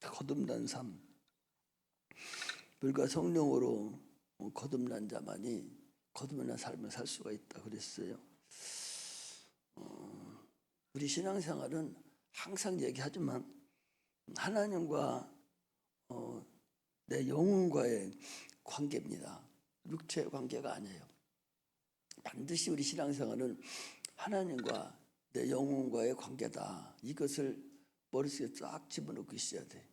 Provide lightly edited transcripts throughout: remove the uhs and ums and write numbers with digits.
거듭난 삶, 불과 성령으로 거듭난 자만이 거듭난 삶을 살 수가 있다 그랬어요. 우리 신앙생활은 항상 얘기하지만 하나님과 내 영혼과의 관계입니다. 육체의 관계가 아니에요. 반드시 우리 신앙생활은 하나님과 내 영혼과의 관계다. 이것을 머릿속에 쫙 집어넣고 있어야 돼.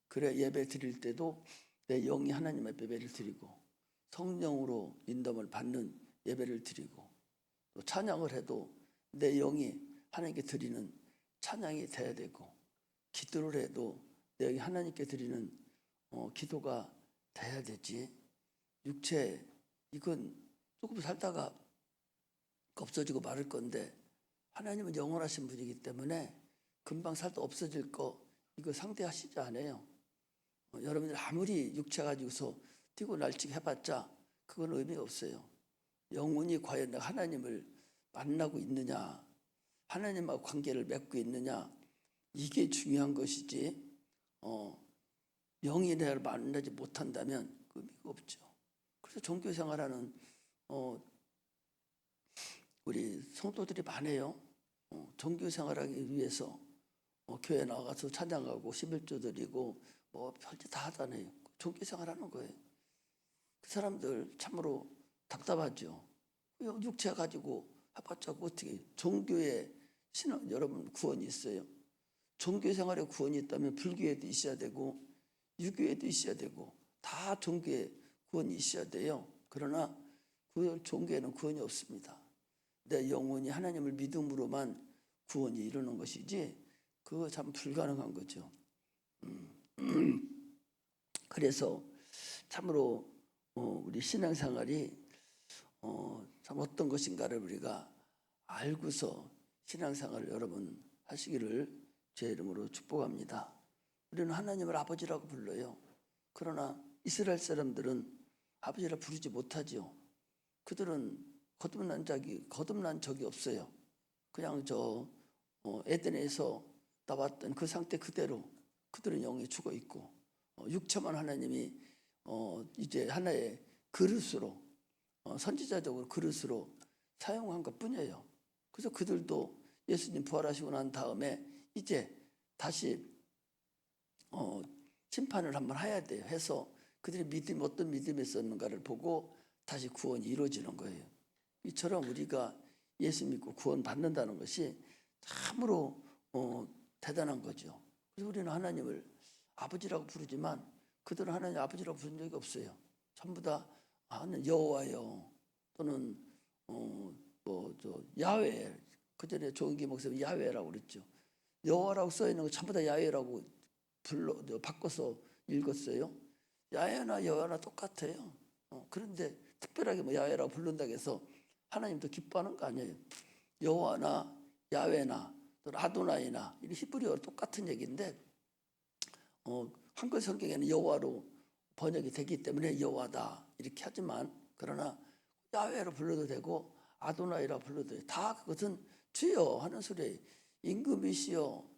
그래 예배 드릴 때도 내 영이 하나님 앞에 예배를 드리고 성령으로 인도를 받는 예배를 드리고 또 찬양을 해도 내 영이 하나님께 드리는 찬양이 돼야 되고 기도를 해도 내 영이 하나님께 드리는 기도가 돼야 되지. 육체 이건 조금 살다가 없어지고 마를 건데 하나님은 영원하신 분이기 때문에 금방 살다 없어질 거 이거 상대하시지 않아요. 여러분들 아무리 육체 가지고서 뛰고 날뛰기 해봤자 그건 의미가 없어요. 영혼이 과연 내가 하나님을 만나고 있느냐, 하나님하고 관계를 맺고 있느냐, 이게 중요한 것이지 영이 내가 만나지 못한다면 의미가 없죠. 그래서 종교 생활하는 우리 성도들이 많아요. 종교 생활하기 위해서 교회 나가서 찬양하고 11조 드리고 뭐 별짓 다 하잖아요. 종교 생활하는 거예요. 그 사람들 참으로 답답하죠. 육체 가지고 해봤자 어떻게 종교에 신앙 여러분 구원이 있어요. 종교 생활에 구원이 있다면 불교에도 있어야 되고 유교에도 있어야 되고 다 종교에 구원이 있어야 돼요. 그러나 그 종교에는 구원이 없습니다. 내 영혼이 하나님을 믿음으로만 구원이 이루는 것이지 그거 참 불가능한 거죠. 그래서 참으로 우리 신앙생활이 참 어떤 것인가를 우리가 알고서 신앙생활을 여러분 하시기를 제 이름으로 축복합니다. 우리는 하나님을 아버지라고 불러요. 그러나 이스라엘 사람들은 아버지라 부르지 못하죠. 그들은 거듭난 적이 없어요. 그냥 에덴에서 나왔던 그 상태 그대로 그들은 영이 죽어 있고 육체만 하나님이 이제 하나의 그릇으로 선지자적으로 그릇으로 사용한 것뿐이에요. 그래서 그들도 예수님 부활하시고 난 다음에 이제 다시 심판을 한번 해야 돼요. 해서 그들의 믿음이 어떤 믿음이 있었는가를 보고 다시 구원이 이루어지는 거예요. 이처럼 우리가 예수 믿고 구원 받는다는 것이 참으로 대단한 거죠. 그래서 우리는 하나님을 아버지라고 부르지만 그들은 하나님 아버지라고 부른 적이 없어요. 전부 다 여호와요 또는 야훼. 그전에 조은기 목사님 야훼라고 그랬죠. 여호와라고 써 있는 거 전부 다 야훼라고 바꿔서 읽었어요. 야훼나 여호와나 똑같아요. 그런데 특별하게 뭐 야훼라고 부른다고 해서 하나님도 기뻐하는 거 아니에요. 여호와나 야훼나 또는 아도나이나 이 히브리어로 똑같은 얘기인데 한글 성경에는 여호와로 번역이 되기 때문에 여호와다 이렇게 하지만 그러나 야훼로 불러도 되고 아도나이라 불러도 돼요. 다 그것은 주여 하는 소리예요. 임금이시여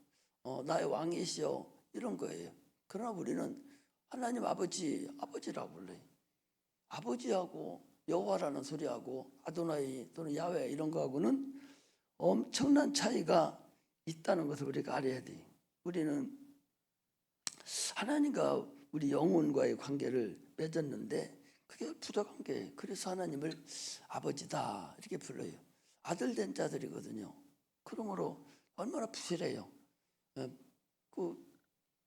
나의 왕이시여 이런 거예요. 그러나 우리는 하나님 아버지라고 불러요. 아버지하고 여호와라는 소리하고 아도나이 또는 야훼 이런 거하고는 엄청난 차이가 있다는 것을 우리가 알아야 돼요. 우리는 하나님과 우리 영혼과의 관계를 맺었는데 그게 부자관계예요. 그래서 하나님을 아버지다 이렇게 불러요. 아들 된 자들이거든요. 그러므로 얼마나 부실해요. 그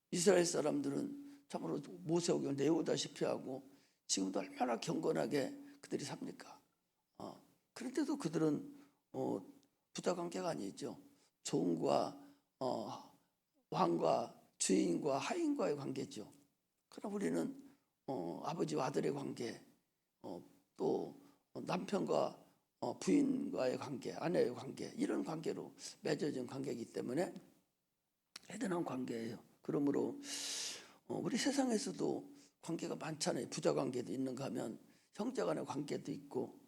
이스라엘 사람들은 참으로 모세오경을 내오다시피 하고 지금도 얼마나 경건하게 그들이 삽니까? 그런데도 그들은 부자관계가 아니죠. 종과 왕과 주인과 하인과의 관계죠. 그럼 우리는 아버지와 아들의 관계, 또 남편과 부인과의 관계, 아내의 관계 이런 관계로 맺어진 관계이기 때문에 대단한 관계예요. 그러므로 우리 세상에서도 관계가 많잖아요. 부자 관계도 있는가 하면 형제 간의 관계도 있고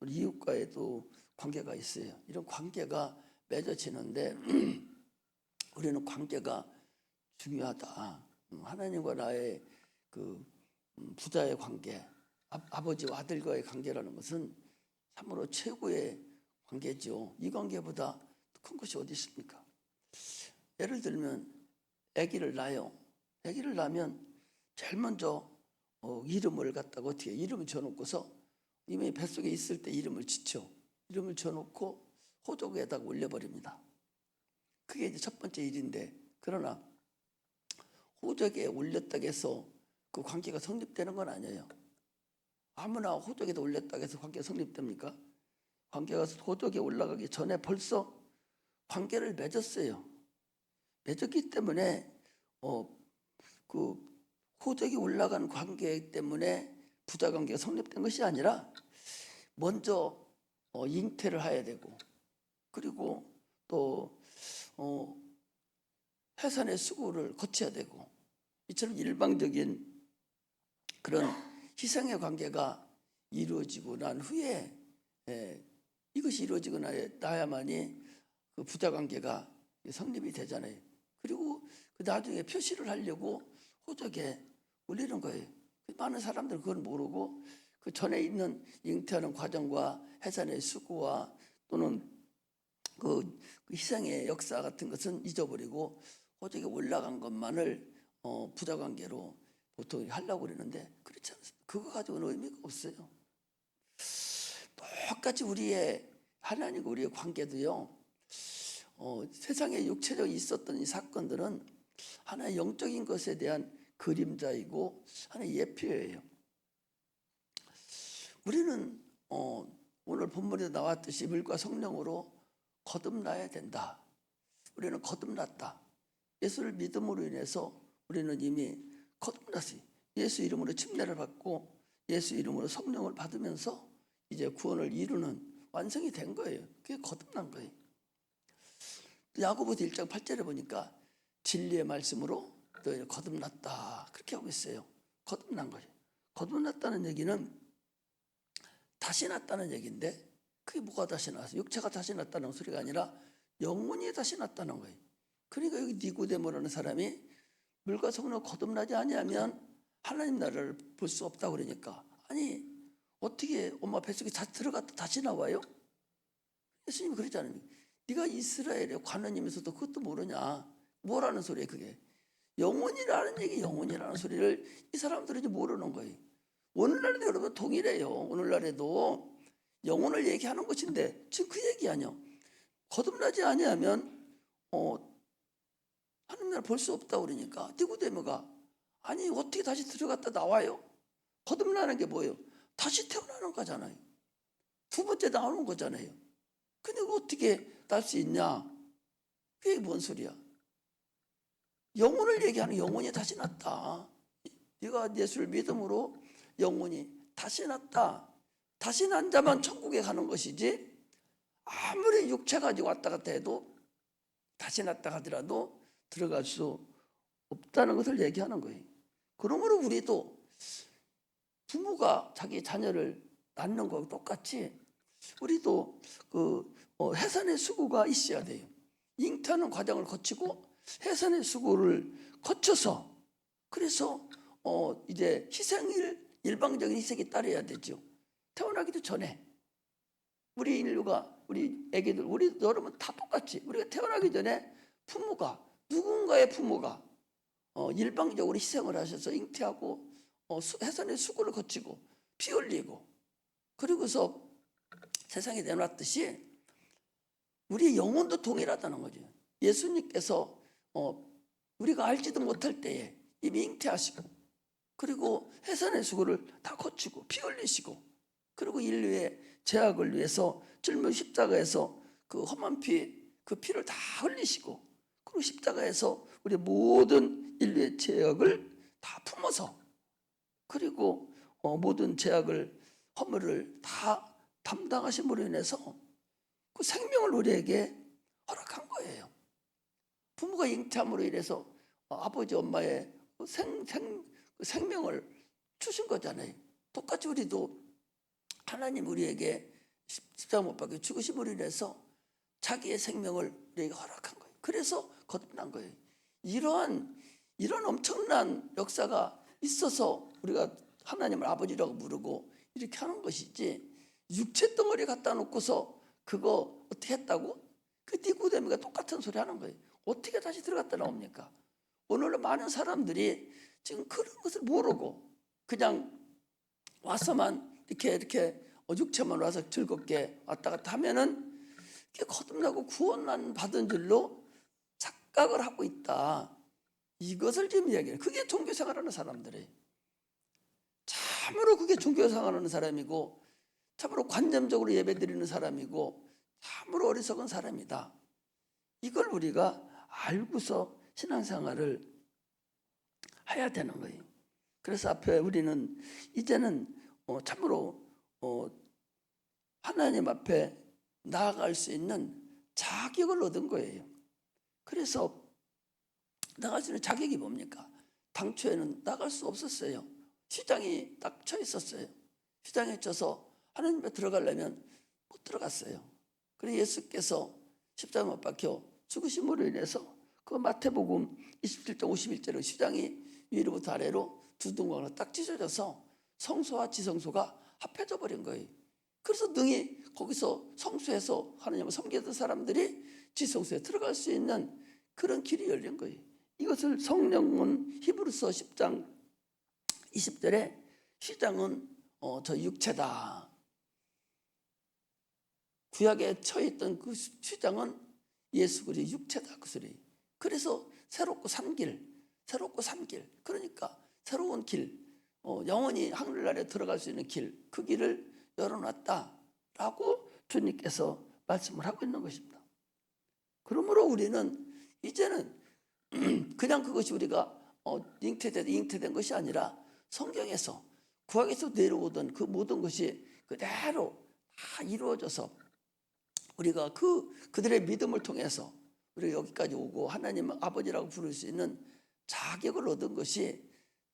이웃과의도 관계가 있어요. 이런 관계가 맺어지는데 우리는 관계가 중요하다. 하나님과 나의 그 부자의 관계, 아버지와 아들과의 관계라는 것은 참으로 최고의 관계죠. 이 관계보다 큰 것이 어디 있습니까? 예를 들면 아기를 낳아요. 아기를 낳으면 제일 먼저 이름을 갖다가 어떻게 이름을 줘놓고서 이미 뱃속에 있을 때 이름을 짓죠. 이름을 줘놓고 호적에다가 올려버립니다. 그게 이제 첫 번째 일인데, 그러나 호적에 올렸다고 해서 그 관계가 성립되는 건 아니에요. 아무나 호적에다 올렸다고 해서 관계가 성립됩니까? 관계가 호적에 올라가기 전에 벌써 관계를 맺었어요. 맺었기 때문에 그 호적이 올라간 관계 때문에 부자 관계가 성립된 것이 아니라 먼저 잉태를 해야 되고, 그리고 또 해산의 수고를 거쳐야 되고, 이처럼 일방적인 그런 희생의 관계가 이루어지고 난 후에 이것이 이루어지고 나야만이 그 부자 관계가 성립이 되잖아요. 그리고 그 나중에 표시를 하려고 호적에 올리는 거예요. 많은 사람들은 그걸 모르고 그 전에 있는 잉태하는 과정과 해산의 수고와 또는 그 희생의 역사 같은 것은 잊어버리고 호적에 올라간 것만을 부자 관계로 보통 하려고 그러는데 그렇지 않습니다. 그거 가지고는 의미가 없어요. 똑같이 우리의 하나님과 우리의 관계도요. 세상에 육체적으로 있었던 이 사건들은 하나의 영적인 것에 대한 그림자이고 하나의 예표예요. 우리는 오늘 본문에 나왔듯이 물과 성령으로 거듭나야 된다. 우리는 거듭났다. 예수를 믿음으로 인해서 우리는 이미 거듭났어요. 예수 이름으로 침례를 받고 예수 이름으로 성령을 받으면서 이제 구원을 이루는 완성이 된 거예요. 그게 거듭난 거예요. 야고보서 1장 8절에 보니까 진리의 말씀으로 너희는 거듭났다. 그렇게 하고 있어요. 거듭난 거예요. 거듭났다는 얘기는 다시 났다는 얘기인데 그게 뭐가 다시 났어요? 육체가 다시 났다는 소리가 아니라 영혼이 다시 났다는 거예요. 그러니까 여기 니고데모라는 사람이 물과 성령으로 거듭나지 아니하면 하나님 나라를 볼 수 없다고 그러니까, 아니 어떻게 엄마 뱃속에 들어갔다 다시 나와요? 예수님이 그러잖아요. 네가 이스라엘의 관원이면서도 그것도 모르냐? 뭐라는 소리예요 그게? 영혼이라는 얘기, 영혼이라는 소리를 이 사람들은 이제 모르는 거예요. 오늘날에도 여러분 동일해요. 오늘날에도 영혼을 얘기하는 것인데 지금 그 얘기 아니요. 거듭나지 아니하면 하나님 나라 볼 수 없다고 그러니까 니고데모가 아니 어떻게 다시 들어갔다 나와요? 거듭나는 게 뭐예요? 다시 태어나는 거잖아요. 두 번째 나오는 거잖아요. 근데 어떻게 날 수 있냐? 그게 뭔 소리야? 영혼을 얘기하는 영혼이 다시 났다. 네가 예수를 믿음으로 영혼이 다시 났다. 다시 난 자만 천국에 가는 것이지 아무리 육체 가지고 왔다 갔다 해도 다시 났다 하더라도 들어갈 수 없다는 것을 얘기하는 거예요. 그러므로 우리도 부모가 자기 자녀를 낳는 거하고 똑같이 우리도 해산의 수고가 있어야 돼요. 잉태하는 과정을 거치고 해산의 수고를 거쳐서 그래서 이제 일방적인 희생이 따라야 되죠. 태어나기도 전에 우리 인류가 우리 애기들 우리 여러분 다 똑같이 우리가 태어나기 전에 부모가 누군가의 부모가 일방적으로 희생을 하셔서 잉태하고 해산의 수고를 거치고 피 흘리고 그리고서 세상에 내놨듯이 우리의 영혼도 동일하다는 거죠. 예수님께서 우리가 알지도 못할 때에 이미 잉태하시고 그리고 해산의 수고를 다 거치고 피 흘리시고 그리고 인류의 죄악을 위해서 짊은 십자가에서 그 험한 그 피를 다 흘리시고 그리고 십자가에서 우리 모든 인류의 죄악을 다 품어서 그리고 모든 죄악을 허물을 다 담당하심으로 인해서 그 생명을 우리에게 허락한 거예요. 부모가 잉태함으로 인해서 아버지 엄마의 생명을 주신 거잖아요. 똑같이 우리도 하나님 우리에게 십자가 못 박혀 죽으심으로 인해서 자기의 생명을 우리에게 허락한 거예요. 그래서 거듭난 거예요. 이러한 이런 엄청난 역사가 있어서 우리가 하나님을 아버지라고 부르고 이렇게 하는 것이지, 육체 덩어리 갖다 놓고서 그거 어떻게 했다고? 그 니고데모가 똑같은 소리 하는 거예요. 어떻게 다시 들어갔다 나옵니까? 오늘은 많은 사람들이 지금 그런 것을 모르고 그냥 와서만 이렇게 육체만 와서 즐겁게 왔다 갔다 하면은 이게 거듭나고 구원만 받은 줄로 착각을 하고 있다. 이것을 지금 이야기해요. 그게 종교생활하는 사람들이. 참으로 그게 종교생활하는 사람이고, 참으로 관념적으로 예배드리는 사람이고, 참으로 어리석은 사람이다. 이걸 우리가 알고서 신앙생활을 해야 되는 거예요. 그래서 앞에 우리는 이제는 참으로 하나님 앞에 나아갈 수 있는 자격을 얻은 거예요. 그래서 나갈 수 있는 자격이 뭡니까? 당초에는 나갈 수 없었어요. 시장이 딱 쳐 있었어요. 시장에 쳐서 하나님 앞에 들어가려면 못 들어갔어요. 그래서 예수께서 십자가 못 박혀 죽으심으로 인해서 그 마태복음 27장 51절로 시장이 위로부터 아래로 두 둥강으로 딱 찢어져서 성소와 지성소가 합해져 버린 거예요. 그래서 능히 거기서 성소에서 하나님을 섬기던 사람들이 지성소에 들어갈 수 있는 그런 길이 열린 거예요. 이것을 성령은 히브리서 10장 20절에 시장은 저 육체다. 구약에 처했던 그 시장은 예수 그리스도의 육체다, 그 소리. 그래서 새롭고 산 길, 그러니까 새로운 길, 영원히 하늘나라에 들어갈 수 있는 길, 그 길을 열어놨다라고 주님께서 말씀을 하고 있는 것입니다. 그러므로 우리는 이제는 그냥 그것이 우리가 잉태된 것이 아니라 성경에서 구약에서 내려오던 그 모든 것이 그대로 다 이루어져서 우리가 그들의 믿음을 통해서 우리가 여기까지 오고 하나님 아버지라고 부를 수 있는 자격을 얻은 것이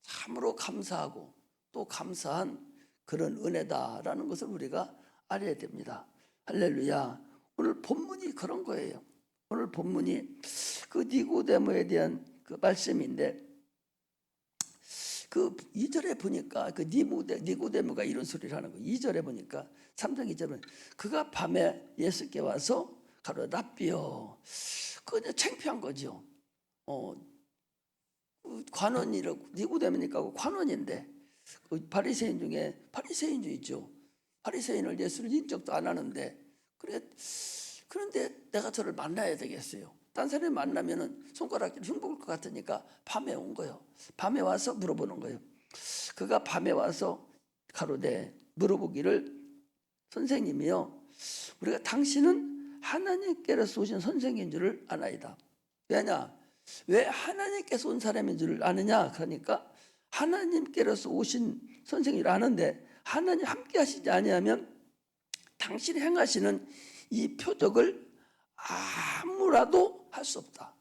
참으로 감사하고 또 감사한 그런 은혜다라는 것을 우리가 알아야 됩니다. 할렐루야. 오늘 본문이 그런 거예요. 오늘 본문이 그 니고데모에 대한 그 말씀인데, 그 2절에 보니까 그 니고데모가 이런 소리를 하는 거예요. 2절에 보니까 3장 2절은 그가 밤에 예수께 와서 가로되 랍비여. 그거 창피한 거죠. 관원이라고, 니고데모니까 관원인데 그 바리새인 중에 바리새인도 있죠. 바리새인을 예수를 인정도 안 하는데 그런데 내가 저를 만나야 되겠어요. 딴 사람이 만나면은 손가락질 흉볼 것 같으니까 밤에 온 거예요. 밤에 와서 물어보는 거예요. 그가 밤에 와서 가로되 물어보기를 선생님이요, 우리가 당신은 하나님께로서 오신 선생인 줄을 아나이다. 왜냐? 왜 하나님께서 온 사람인 줄 아느냐? 그러니까 하나님께로서 오신 선생인 줄 아는데 하나님 함께 하시지 아니하면 당신이 행하시는 이 표적을 아무라도 할 수 없다.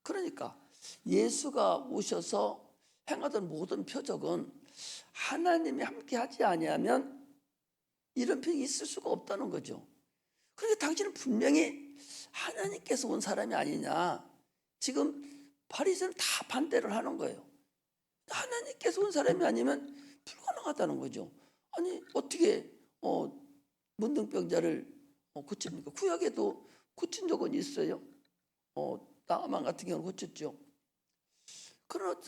그러니까 예수가 오셔서 행하던 모든 표적은 하나님이 함께 하지 아니하면 이런 표적이 있을 수가 없다는 거죠. 그러니까 당신은 분명히 하나님께서 온 사람이 아니냐. 지금 바리새인은 다 반대를 하는 거예요. 하나님께서 온 사람이 아니면 불가능하다는 거죠. 아니 어떻게 문둥병자를 고칩니까? 구약에도 고친 적은 있어요. 나아만 같은 경우는 고쳤죠. 그러나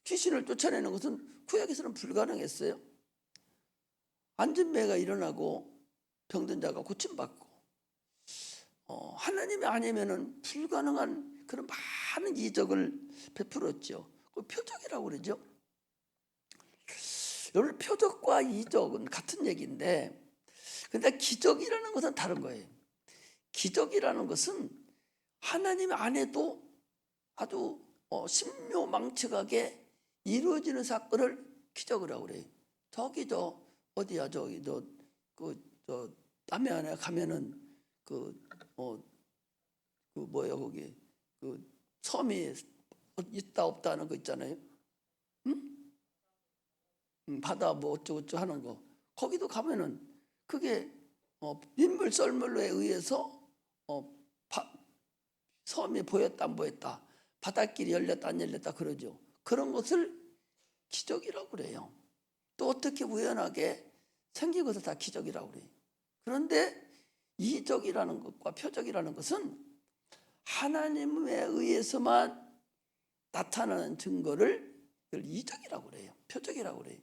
귀신을 쫓아내는 것은 구약에서는 불가능했어요. 안진매가 일어나고 병든 자가 고침받고, 하나님이 아니면은 불가능한 그런 많은 이적을 베풀었죠. 그 표적이라고 그러죠. 여러분, 표적과 이적은 같은 얘기인데, 근데 기적이라는 것은 다른 거예요. 기적이라는 것은 하나님 안에도 아주 신묘망측하게 이루어지는 사건을 기적이라고 그래요. 저기 어디야, 저기 남해 안에 가면은 뭐야, 거기 섬이 있다 없다 하는 거 있잖아요. 응? 바다 뭐 어쩌고저쩌고 하는 거. 거기도 가면은 그게 민물 썰물로에 의해서 섬이 보였다 안 보였다, 바닷길이 열렸다 안 열렸다 그러죠. 그런 것을 기적이라고 그래요. 또 어떻게 우연하게 생긴 것을 다 기적이라고 그래요. 그런데 이적이라는 것과 표적이라는 것은 하나님에 의해서만 나타나는 증거를 이적이라고 그래요. 표적이라고 그래요.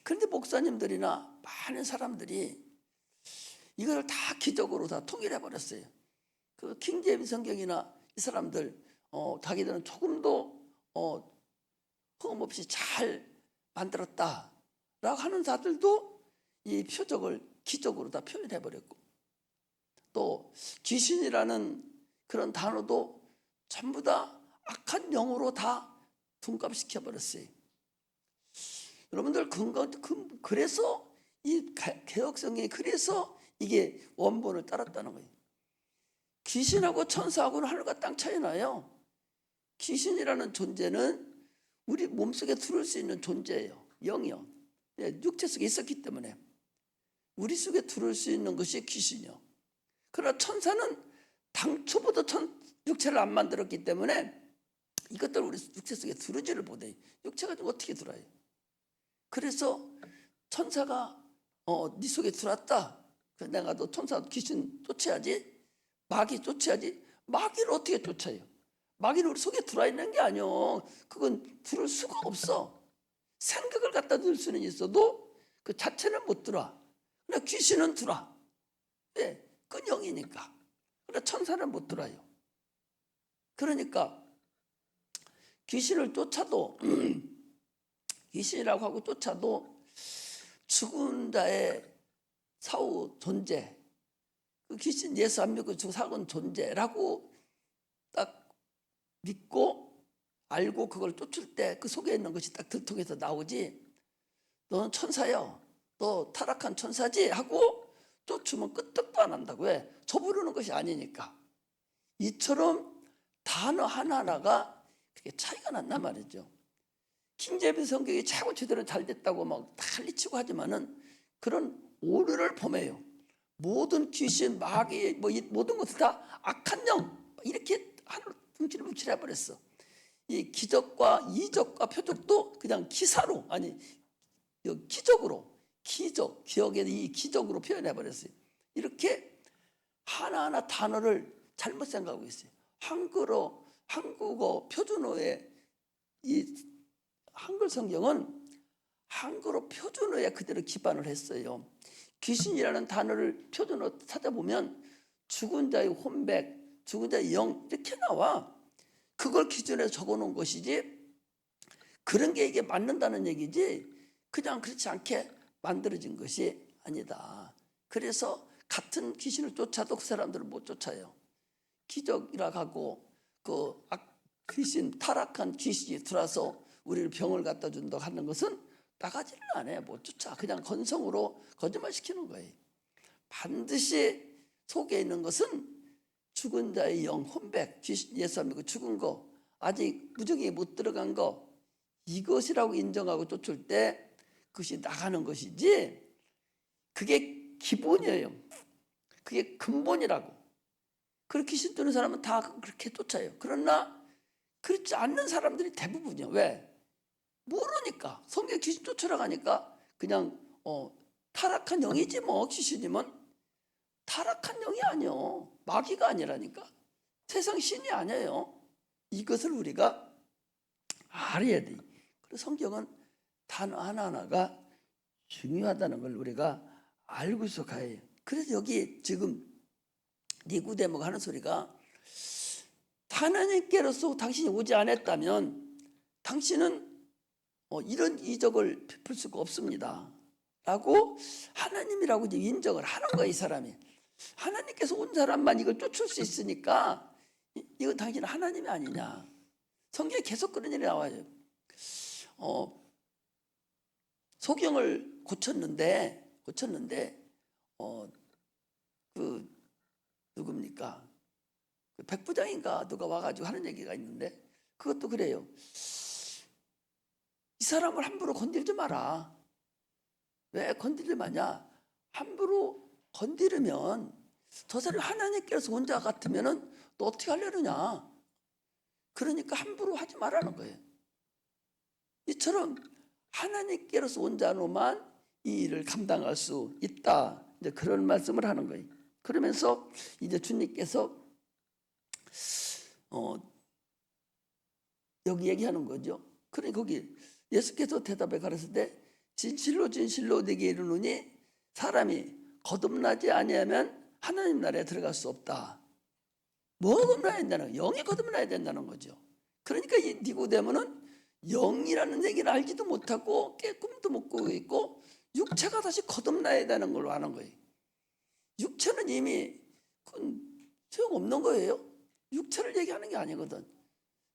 그런데 목사님들이나 많은 사람들이 이걸 다 기적으로 다 통일해 버렸어요. 그 킹제임스 성경이나 이 사람들 자기들은 조금도 흠 없이 잘 만들었다라고 하는 자들도 이 표적을 기적으로 다 표현해 버렸고, 또 귀신이라는 그런 단어도 전부 다 악한 영으로 다 둔갑시켜 버렸어요. 여러분들 그래서 이 개혁성경이 그래서 이게 원본을 따랐다는 거예요. 귀신하고 천사하고는 하늘과 땅 차이 나요. 귀신이라는 존재는 우리 몸속에 들어올 수 있는 존재예요. 영이요. 육체 속에 있었기 때문에 우리 속에 들어올 수 있는 것이 귀신이요. 그러나 천사는 당초부터 육체를 안 만들었기 때문에 이것들 우리 육체 속에 들어오지를 못해요. 육체가 어떻게 들어와요? 그래서 천사가 네 속에 들어왔다. 내가 너 천사 귀신 쫓아야지. 마귀 쫓아야지. 마귀를 어떻게 쫓아요? 마귀는 우리 속에 들어와 있는 게 아니요. 그건 들을 수가 없어. 생각을 갖다 둘 수는 있어도 그 자체는 못 들어와. 그러나 귀신은 들어와. 왜? 그 영이니까. 그러나 천사는 못 들어와요. 그러니까 귀신을 쫓아도 귀신이라고 하고 쫓아도 죽은 자의 사후 존재, 그 귀신 예수 안 믿고 죽은 존재라고 딱 믿고 알고 그걸 쫓을 때 그 속에 있는 것이 딱 들통해서 나오지. 너는 천사요, 너 타락한 천사지 하고 쫓으면 끄떡도 안 한다고. 왜? 저부르는 것이 아니니까. 이처럼 단어 하나하나가 그게 차이가 난단 말이죠. 킹제임스 성경이 최고 제대로 잘 됐다고 막 난리치고 하지만은 그런 오류를 범해요. 모든 귀신, 마귀, 모든 것을 다 악한 영 이렇게 하나로 뭉치를 해버렸어. 이 기적과 이적과 표적도 그냥 기사로, 아니 기적으로, 기억의 이 기적으로 표현해버렸어요. 이렇게 하나하나 단어를 잘못 생각하고 있어요. 한국어 표준어의 이 한글 성경은 한글어 표준어에 그대로 기반을 했어요. 귀신이라는 단어를 표준어 찾아보면 죽은 자의 혼백, 죽은 자의 영 이렇게 나와. 그걸 기준에 적어놓은 것이지 그런 게 이게 맞는다는 얘기지 그냥 그렇지 않게 만들어진 것이 아니다. 그래서 같은 귀신을 쫓아도 그 사람들은 못 쫓아요. 기적이라고 하고 그 귀신, 타락한 귀신이 들어와서 우리를 병을 갖다 준다고 하는 것은 나가지를 않아요. 못 쫓아. 그냥 건성으로 거짓말시키는 거예요. 반드시 속에 있는 것은 죽은 자의 영, 혼백, 예수 안 믿고 죽은 거, 아직 무정에 못 들어간 거, 이것이라고 인정하고 쫓을 때 그것이 나가는 것이지 그게 기본이에요. 그게 근본이라고. 그렇게 신도는 사람은 다 그렇게 쫓아요. 그러나 그렇지 않는 사람들이 대부분이요. 왜? 모르니까. 성경 귀신 쫓으러 가니까 그냥 타락한 영이지 뭐. 귀신이면 타락한 영이 아니요. 마귀가 아니라니까. 세상 신이 아니에요. 이것을 우리가 알아야 돼. 그래서 성경은 단어 하나하나가 중요하다는 걸 우리가 알고 있어 가야 해요. 그래서 여기 지금 니고데모가 하는 소리가 하나님께로서 당신이 오지 않았다면 당신은 이런 이적을 베풀 수가 없습니다 라고 하나님이라고 이제 인정을 하는 거예요. 이 사람이 하나님께서 온 사람만 이걸 쫓을 수 있으니까 이건 당신은 하나님이 아니냐. 성경에 계속 그런 일이 나와요. 소경을 고쳤는데 그 누굽니까? 그 백부장인가 누가 와가지고 하는 얘기가 있는데 그것도 그래요. 이 사람을 함부로 건들지 마라. 왜 건들지 마냐? 함부로 건드리면 저 사람이 하나님께서 온 자 같으면은 너 어떻게 하려느냐? 그러니까 함부로 하지 말라는 거예요. 이처럼 하나님께로서 온 자로만 이 일을 감당할 수 있다. 이제 그런 말씀을 하는 거예요. 그러면서 이제 주님께서 여기 얘기하는 거죠. 그래 거기 예수께서 대답해 가라사대 때 진실로 진실로 내게 이르노니 사람이 거듭나지 아니하면 하나님 나라에 들어갈 수 없다. 뭐가 거듭나야 된다는 거예요? 영이 거듭나야 된다는 거죠. 그러니까 이 니고데모는 영이라는 얘기를 알지도 못하고 꿈도 못 꾸고 있고 육체가 다시 거듭나야 되는 걸로 아는 거예요. 육체는 이미 소용없는 거예요. 육체를 얘기하는 게 아니거든.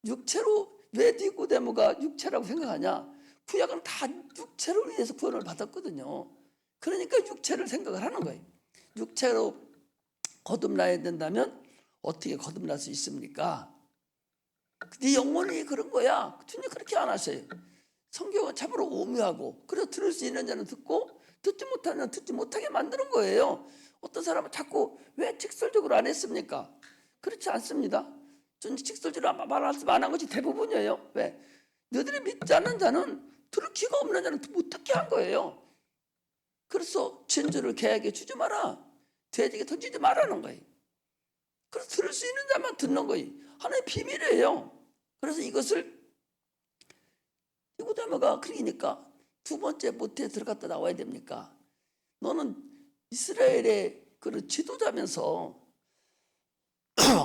육체로 왜 니고데모가 육체라고 생각하냐? 구약은 다 육체를 위해서 구원을 받았거든요. 그러니까 육체를 생각을 하는 거예요. 육체로 거듭나야 된다면 어떻게 거듭날 수 있습니까? 네 영혼이 그런 거야. 주님 그렇게 안 하세요. 성경은 참으로 오묘하고 그래서 들을 수 있는 자는 듣고 듣지 못하는 자는 듣지 못하게 만드는 거예요. 어떤 사람은 자꾸 왜 직설적으로 안 했습니까? 그렇지 않습니다. 전 직설적으로 말할 만한 것이 대부분이에요. 왜? 너희들이 믿지 않는 자는 들을 귀가 없는 자는 못 듣게 한 거예요. 그래서 진주를 개에게 주지 마라. 돼지에게 던지지 말라는 거예요. 그래서 들을 수 있는 자만 듣는 거예요. 하나의 비밀이에요. 그래서 이것을 니고데모가 그러니까 두 번째 모태에 들어갔다 나와야 됩니까? 너는 이스라엘의 그 지도자면서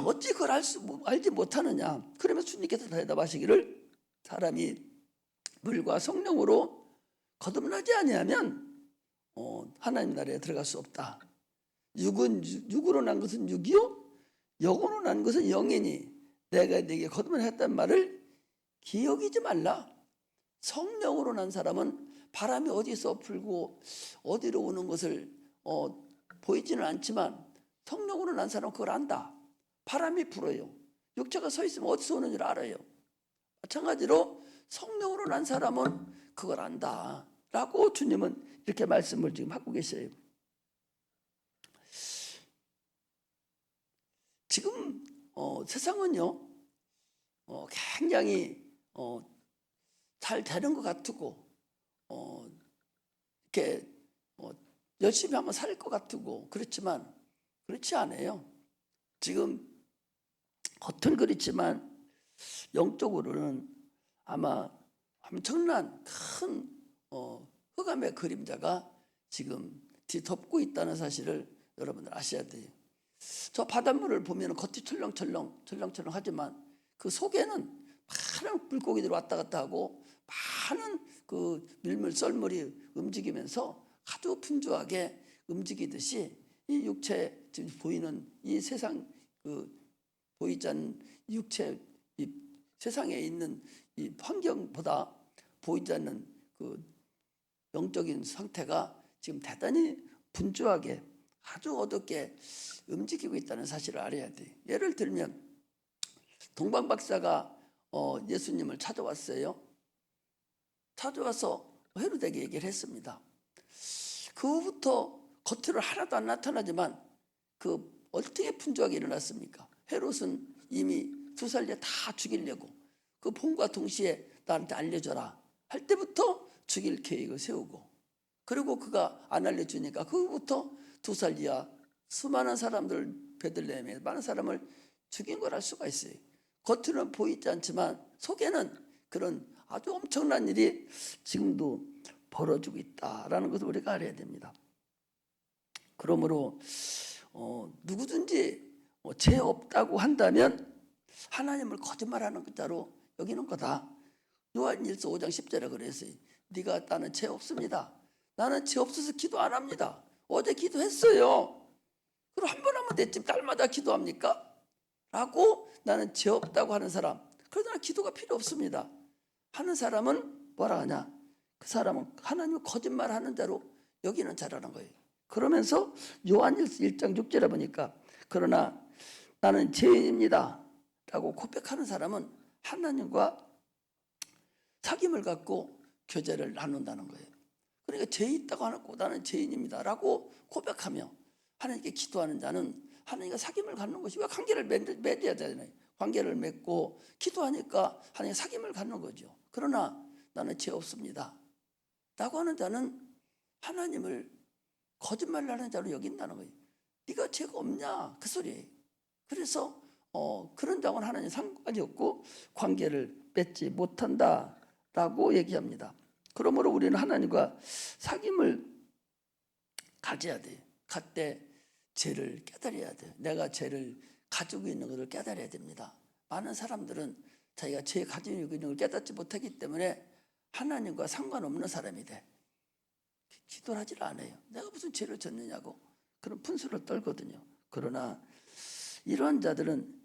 어찌 그걸 알지 못하느냐? 그러면서 주님께서 대답하시기를 사람이 물과 성령으로 거듭나지 아니하면 하나님 나라에 들어갈 수 없다. 육으로 난 것은 육이요 영으로 난 것은 영이니 내가 네게 거듭나했단 말을 기억이지 말라. 성령으로 난 사람은 바람이 어디서 불고 어디로 오는 것을 보이지는 않지만 성령으로 난 사람은 그걸 안다. 바람이 불어요. 육체가 서 있으면 어디서 오는 줄 알아요. 마찬가지로 성령으로 난 사람은 그걸 안다. 라고 주님은 이렇게 말씀을 지금 하고 계세요. 지금 세상은요 굉장히 잘 되는 것 같고 이렇게 열심히 한번 살 것 같고 그렇지만 그렇지 않아요. 지금 겉은 그렇지만 영적으로는 아마 엄청난 큰 흑암의 그림자가 지금 뒤덮고 있다는 사실을 여러분들 아셔야 돼요. 저 바닷물을 보면 겉이 철렁철렁 하지만 그 속에는 많은 물고기들이 왔다 갔다 하고 많은 그 밀물 썰물이 움직이면서 아주 분주하게 움직이듯이 이 육체 지금 보이는 이 세상 보이지 않는 육체 이 세상에 있는 이 환경보다 보이지 않는 그 영적인 상태가 지금 대단히 분주하게 아주 어둡게 움직이고 있다는 사실을 알아야 돼요. 예를 들면 동방 박사가 예수님을 찾아왔어요. 찾아와서 헤로데에게 얘기를 했습니다. 그 후부터 겉으로 하나도 안 나타나지만 그 어떻게 분주하게 일어났습니까? 헤롯은 이미 2살 뒤에 다 죽이려고 그 봄과 동시에 나한테 알려줘라 할 때부터 죽일 계획을 세우고 그리고 그가 안 알려주니까 그 후부터 2살 이하 수많은 사람들 베들레헴에 많은 사람을 죽인 걸 알 수가 있어요. 겉으로는 보이지 않지만 속에는 그런 아주 엄청난 일이 지금도 벌어지고 있다라는 것을 우리가 알아야 됩니다. 그러므로 누구든지 죄 없다고 한다면 하나님을 거짓말하는 자로 여기는 거다. 요한일서 5장 10절에 그랬어요. 네가 나는 죄 없습니다. 나는 죄 없어서 기도 안 합니다. 어제 기도했어요. 그럼 한 번 하면 됐지 날마다 기도합니까? 라고 나는 죄 없다고 하는 사람, 그러나 기도가 필요 없습니다 하는 사람은 뭐라 하냐? 그 사람은 하나님을 거짓말하는 자로 여기는 자라는 거예요. 그러면서 요한일서 1장 6절에 보니까 그러나 나는 죄인입니다 라고 고백하는 사람은 하나님과 사귐을 갖고 교제를 나눈다는 거예요. 그러니까 죄 있다고 하고 나는 죄인입니다 라고 고백하며 하나님께 기도하는 자는 하나님과 사귐을 갖는 것이 왜 관계를 맺어야 되잖아요. 관계를 맺고 기도하니까 하나님 사귐을 갖는 거죠. 그러나 나는 죄 없습니다 라고 하는 자는 하나님을 거짓말을 하는 자로 여긴다는 거예요. 네가 죄가 없냐 그 소리예요. 그래서 그런 자와는 하나님 상관이 없고 관계를 맺지 못한다라고 얘기합니다. 그러므로 우리는 하나님과 사귐을 가져야 돼요. 갖되 죄를 깨달아야 돼요. 내가 죄를 가지고 있는 것을 깨달아야 됩니다. 많은 사람들은 자기가 죄 가지고 있는 걸 깨닫지 못하기 때문에 하나님과 상관없는 사람이 돼. 기도를 하질 않아요. 내가 무슨 죄를 졌느냐고 그런 분수를 떨거든요. 그러나 이런 자들은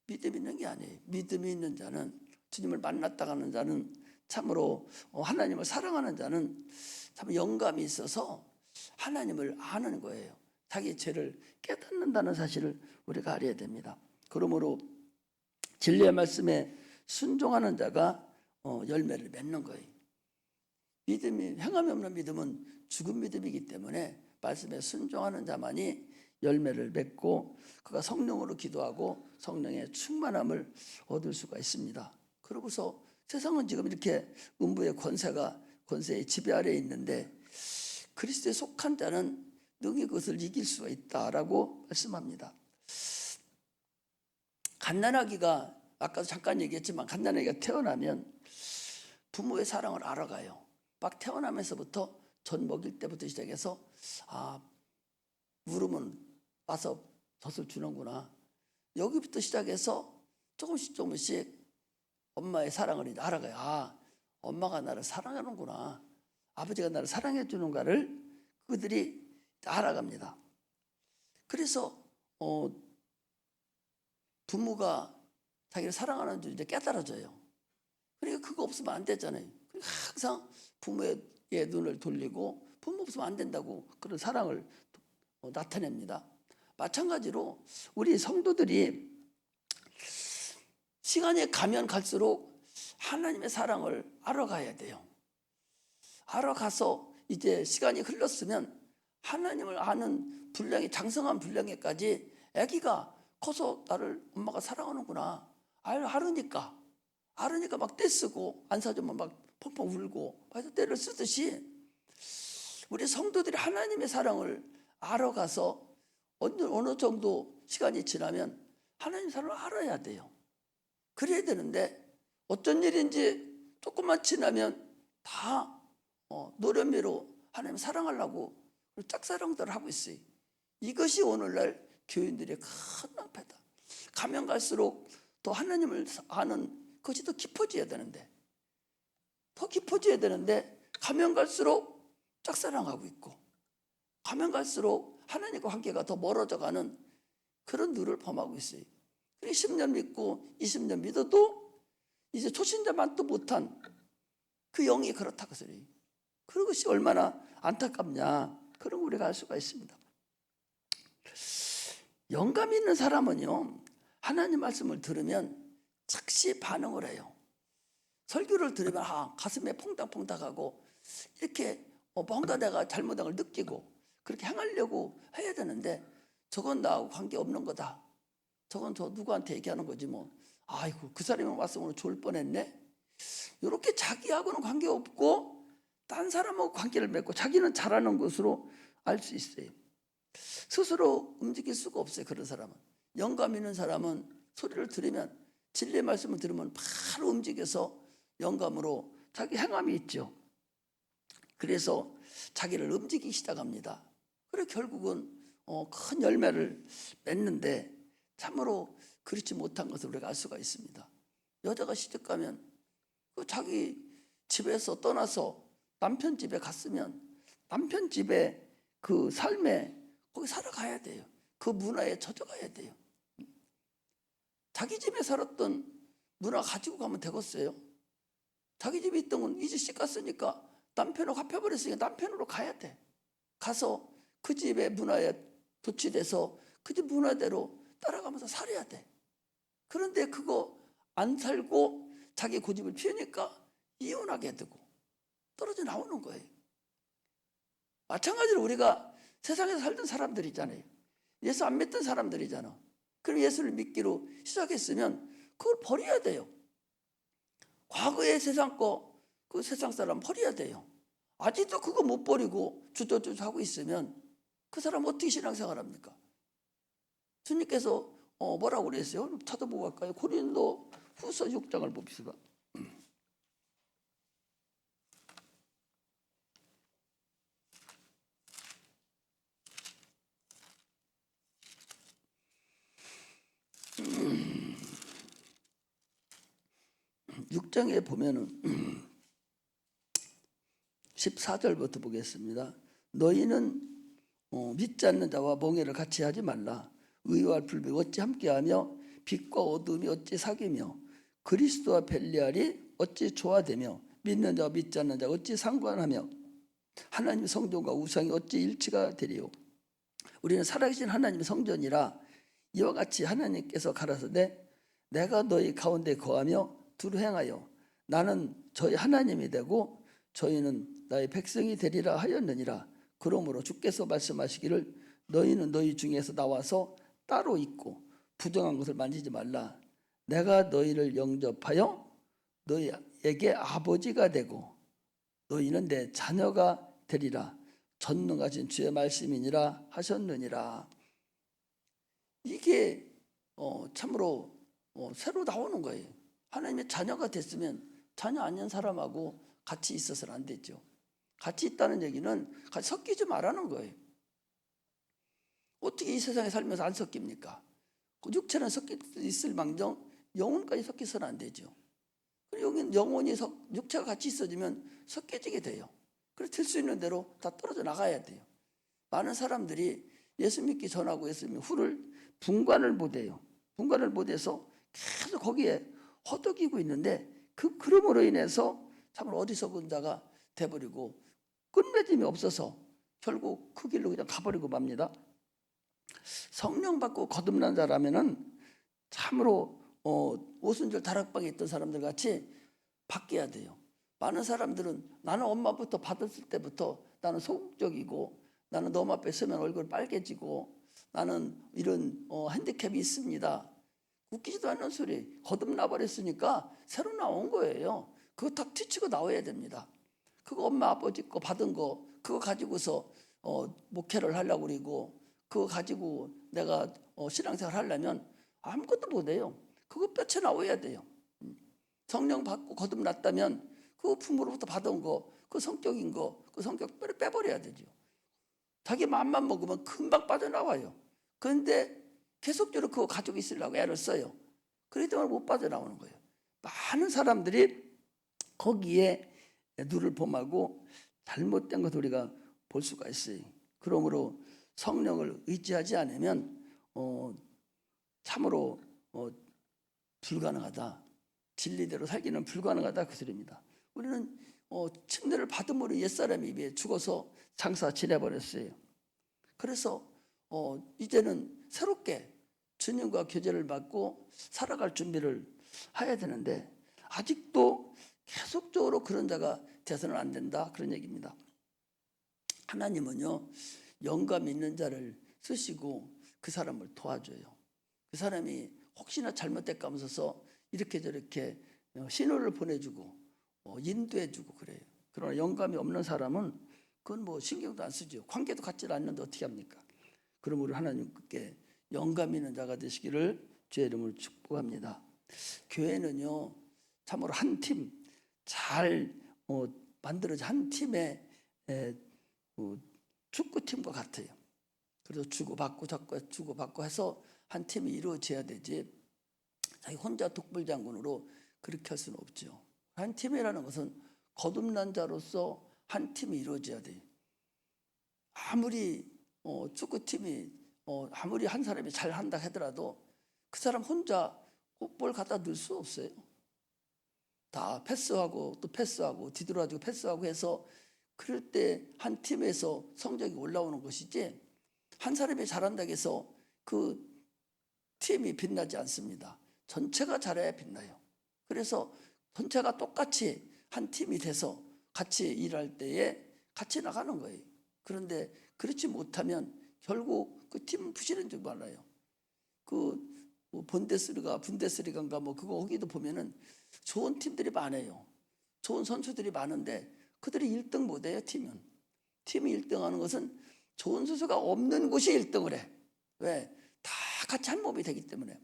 믿음이 있는 게 아니에요. 믿음이 있는 자는, 주님을 만났다 가는 자는, 참으로 하나님을 사랑하는 자는 참 영감이 있어서 하나님을 아는 거예요. 자기 죄를 깨닫는다는 사실을 우리가 알아야 됩니다. 그러므로 진리의 말씀에 순종하는 자가 열매를 맺는 거예요. 믿음이, 행함이 없는 믿음은 죽은 믿음이기 때문에 말씀에 순종하는 자만이 열매를 맺고 그가 성령으로 기도하고 성령의 충만함을 얻을 수가 있습니다. 그러고서 세상은 지금 이렇게 음부의 권세의 지배 아래에 있는데 그리스도에 속한 자는 능히 그것을 이길 수가 있다라고 말씀합니다. 갓난아기가, 아까도 잠깐 얘기했지만, 갓난아기가 태어나면 부모의 사랑을 알아가요. 막 태어나면서부터 젖 먹일 때부터 시작해서 물으면 와서 젖을 주는구나, 여기부터 시작해서 조금씩 엄마의 사랑을 이제 알아가요. 엄마가 나를 사랑하는구나, 아버지가 나를 사랑해 주는가를 그들이 알아갑니다. 그래서 부모가 자기를 사랑하는 줄 이제 깨달아져요. 그러니까 그거 없으면 안 되잖아요. 그러니까 항상 부모의 눈을 돌리고 부모 없으면 안 된다고 그런 사랑을 나타냅니다. 마찬가지로 우리 성도들이 시간이 가면 갈수록 하나님의 사랑을 알아가야 돼요. 알아가서 이제 시간이 흘렀으면 하나님을 아는 분량이, 장성한 분량에까지 아기가 커서 나를 엄마가 사랑하는구나 알으니까 막 떼쓰고 안 사주면 막 펑펑 울고 그래서 떼를 쓰듯이 우리 성도들이 하나님의 사랑을 알아가서 어느 정도 시간이 지나면 하나님 사랑을 알아야 돼요. 그래야 되는데 어떤 일인지 조금만 지나면 다 노련미로 하나님 사랑하려고 짝사랑들을 하고 있어요. 이것이 오늘날 교인들의 큰 낭패다. 가면 갈수록 더 하나님을 아는 것이 더 깊어져야 되는데 가면 갈수록 짝사랑하고 있고 가면 갈수록 하나님과 관계가 더 멀어져가는 그런 누를 범하고 있어요. 10년 믿고 20년 믿어도 이제 초신자만도 못한 그 영이 그렇다 그 소리. 그런 것이 얼마나 안타깝냐, 그런 거 우리가 알 수가 있습니다. 영감이 있는 사람은요, 하나님 말씀을 들으면 즉시 반응을 해요. 설교를 들으면 가슴에 퐁당퐁당하고 이렇게 뭔가 내가 잘못한 걸 느끼고 그렇게 행하려고 해야 되는데 저건 나하고 관계없는 거다, 저건 저 누구한테 얘기하는 거지 뭐, 아이고 그 사람이 왔으면 오늘 좋을 뻔했네, 이렇게 자기하고는 관계없고 딴 사람하고 관계를 맺고 자기는 잘하는 것으로 알 수 있어요. 스스로 움직일 수가 없어요. 그런 사람은, 영감 있는 사람은 소리를 들으면, 진리의 말씀을 들으면 바로 움직여서 영감으로 자기 행함이 있죠. 그래서 자기를 움직이기 시작합니다. 그래 결국은 큰 열매를 맺는데 참으로 그렇지 못한 것을 우리가 알 수가 있습니다. 여자가 시집 가면 자기 집에서 떠나서 남편 집에 갔으면 남편 집에 그 삶에 거기 살아가야 돼요. 그 문화에 젖어가야 돼요. 자기 집에 살았던 문화 가지고 가면 되겠어요? 자기 집에 있던 건 이제 집 갔으니까 남편을 갚아버렸으니까 남편으로 가야 돼. 가서 그 집의 문화에 도취돼서 그 집 문화대로 따라가면서 살아야 돼. 그런데 그거 안 살고 자기 고집을 피우니까 이혼하게 되고 떨어져 나오는 거예요. 마찬가지로 우리가 세상에서 살던 사람들이잖아요. 예수 안 믿던 사람들이잖아. 그럼 예수를 믿기로 시작했으면 그걸 버려야 돼요. 과거의 세상 그 세상 사람 버려야 돼요. 아직도 그거 못 버리고 주저주저 하고 있으면 그 사람 어떻게 신앙생활 합니까? 주님께서 뭐라고 그랬어요? 찾아보고 갈까요? 고린도 후서 6장을 봅시다. 음, 6장에 보면은 14절부터 보겠습니다. 너희는 믿지 않는 자와 멍에를 같이 하지 말라. 의와 불비 어찌 함께하며 빛과 어둠이 어찌 사귀며 그리스도와 벨리알이 어찌 조화되며 믿는 자와 믿지 않는 자가 어찌 상관하며 하나님의 성전과 우상이 어찌 일치가 되리요. 우리는 살아계신 하나님의 성전이라 이와 같이 하나님께서 가라사대 내가 너희 가운데 거하며 두루 행하여 나는 저희 하나님이 되고 저희는 나의 백성이 되리라 하였느니라. 그러므로 주께서 말씀하시기를 너희는 너희 중에서 나와서 따로 있고 부정한 것을 만지지 말라. 내가 너희를 영접하여 너희에게 아버지가 되고 너희는 내 자녀가 되리라. 전능하신 주의 말씀이니라 하셨느니라. 이게 참으로 새로 나오는 거예요. 하나님의 자녀가 됐으면 자녀 아닌 사람하고 같이 있어서는 안 되죠. 같이 있다는 얘기는 같이 섞이지 말라는 거예요. 어떻게 이 세상에 살면서 안 섞입니까? 육체는 섞여 있을 망정 영혼까지 섞여서는 안 되죠. 그리고 여기는 영혼이 육체가 같이 있어지면 섞여지게 돼요. 그래서 될 수 있는 대로 다 떨어져 나가야 돼요. 많은 사람들이 예수 믿기 전하고 예수 믿기 후를 분간을 못해요. 분간을 못해서 계속 거기에 허덕이고 있는데 그럼으로 인해서 참으로 어리석은 자가 돼버리고 끝맺음이 없어서 결국 그 길로 그냥 가버리고 맙니다. 성령 받고 거듭난 자라면은 참으로 오순절 다락방에 있던 사람들 같이 바뀌어야 돼요. 많은 사람들은 나는 엄마부터 받았을 때부터 나는 소극적이고 나는 너무 앞에 서면 얼굴 빨개지고 나는 이런 핸디캡이 있습니다. 웃기지도 않는 소리. 거듭나 버렸으니까 새로 나온 거예요. 그거 딱 뒤치고 나와야 됩니다. 그거 엄마 아버지 거 받은 거 그거 가지고서 목회를 하려고 그러고 그거 가지고 내가 신앙생활 하려면 아무것도 못해요. 그거 뼈쳐 나와야 돼요. 성령 받고 거듭났다면 그 부모로부터 받은 거, 그 성격인 거, 그 성격 빼버려야 되죠. 자기 마음만 먹으면 금방 빠져나와요. 그런데 계속적으로 그거 가지고 있으려고 애를 써요. 그러기 때문에 못 빠져나오는 거예요. 많은 사람들이 거기에 눈을 범하고 잘못된 것을 우리가 볼 수가 있어요. 그러므로 성령을 의지하지 않으면 참으로 불가능하다. 진리대로 살기는 불가능하다 그 소리입니다. 우리는 침례를 받음으로 옛사람이 입에 죽어서 장사 지내버렸어요. 그래서 이제는 새롭게 주님과 교제를 받고 살아갈 준비를 해야 되는데 아직도 계속적으로 그런 자가 돼서는 안 된다 그런 얘기입니다. 하나님은요 영감 있는 자를 쓰시고 그 사람을 도와줘요. 그 사람이 혹시나 잘못될까 하면서 이렇게 저렇게 신호를 보내주고 인도해주고 그래요. 그러나 영감이 없는 사람은 그건 뭐 신경도 안 쓰죠. 관계도 갖지 않는데 어떻게 합니까? 그러므로 하나님께 영감 있는 자가 되시기를 주의 이름으로 축복합니다. 교회는요 참으로 한 팀 잘 만들어진 한 팀의 축구팀과 같아요. 그래서 주고받고 주고받고 해서 한 팀이 이루어져야 되지 자기 혼자 독불장군으로 그렇게 할 수는 없죠. 한 팀이라는 것은 거듭난 자로서 한 팀이 이루어져야 돼요. 아무리 축구팀이 아무리 한 사람이 잘한다 하더라도 그 사람 혼자 볼 갖다 넣을 수 없어요. 다 패스하고 또 패스하고 뒤돌아지고 패스하고 해서 그럴 때 한 팀에서 성적이 올라오는 것이지 한 사람이 잘한다고 해서 그 팀이 빛나지 않습니다. 전체가 잘해야 빛나요. 그래서 전체가 똑같이 한 팀이 돼서 같이 일할 때에 같이 나가는 거예요. 그런데 그렇지 못하면 결국 그 팀은 부실한 줄 알아요. 그 뭐 분데스리가인가 뭐 그거 거기도 보면은 좋은 팀들이 많아요. 좋은 선수들이 많은데 그들이 1등 못해요. 팀이 1등하는 것은 좋은 선수가 없는 곳이 1등을 해. 왜? 다 같이 한 몸이 되기 때문에.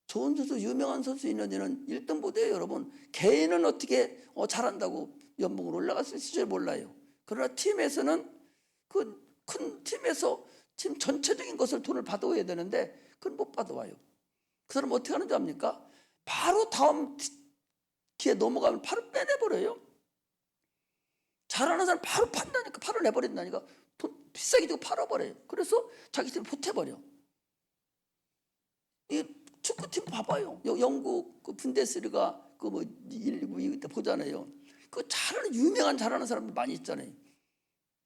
좋은 선수, 유명한 선수 있는 데는 1등 못해요. 여러분, 개인은 어떻게 잘한다고 연봉을 올라갈 수 있을지 몰라요. 그러나 팀에서는 그 큰 팀에서 팀 전체적인 것을 돈을 받아와야 되는데 그건 못 받아와요. 그 사람 어떻게 하는지 압니까? 바로 다음 기회 넘어가면 바로 빼내버려요. 잘하는 사람 바로 판다니까, 바로 내버린다니까. 돈 비싸게 주고 팔아버려요. 그래서 자기 팀을 보태버려. 이 축구팀 봐봐요. 영국 그 분데스리가 그뭐 1, 2, 이때 보잖아요. 그 유명한 잘하는 사람들 많이 있잖아요.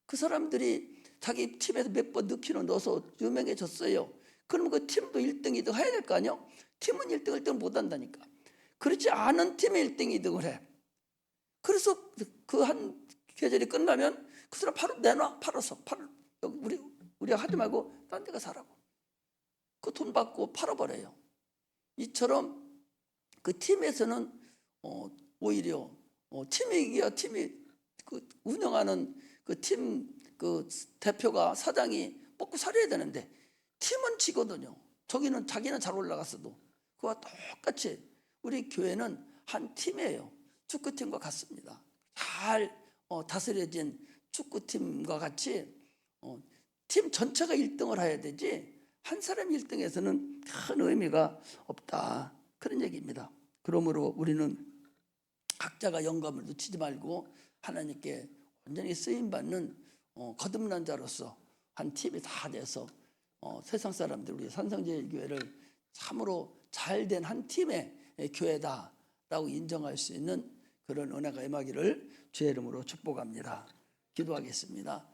그 사람들이 자기 팀에서 몇 번 넣어서 유명해졌어요. 그러면 그 팀도 1등, 2등 해야 될 거 아니에요? 팀은 1등, 1등 못 한다니까. 그렇지 않은 팀이 1등, 2등을 해. 그래서 그 한 계절이 끝나면 그 사람 바로 내놔. 팔아서. 우리가 하지 말고 딴 데가 사라고. 그 돈 받고 팔아버려요. 이처럼 그 팀에서는 오히려 팀이 그 운영하는 그 팀 그 대표가 사장이 먹고 살아야 되는데 팀은 지거든요. 자기는 잘 올라갔어도 그와 똑같이 우리 교회는 한 팀이에요. 축구팀과 같습니다. 잘 다스려진 축구팀과 같이 팀 전체가 1등을 해야 되지 한 사람 1등에서는 큰 의미가 없다. 그런 얘기입니다. 그러므로 우리는 각자가 영감을 놓치지 말고 하나님께 완전히 쓰임받는 거듭난 자로서 한 팀이 다 돼서 세상 사람들 우리 산성제일교회를 참으로 잘된 한 팀의 교회다라고 인정할 수 있는 그런 은혜가 임하기를 주의 이름으로 축복합니다. 기도하겠습니다.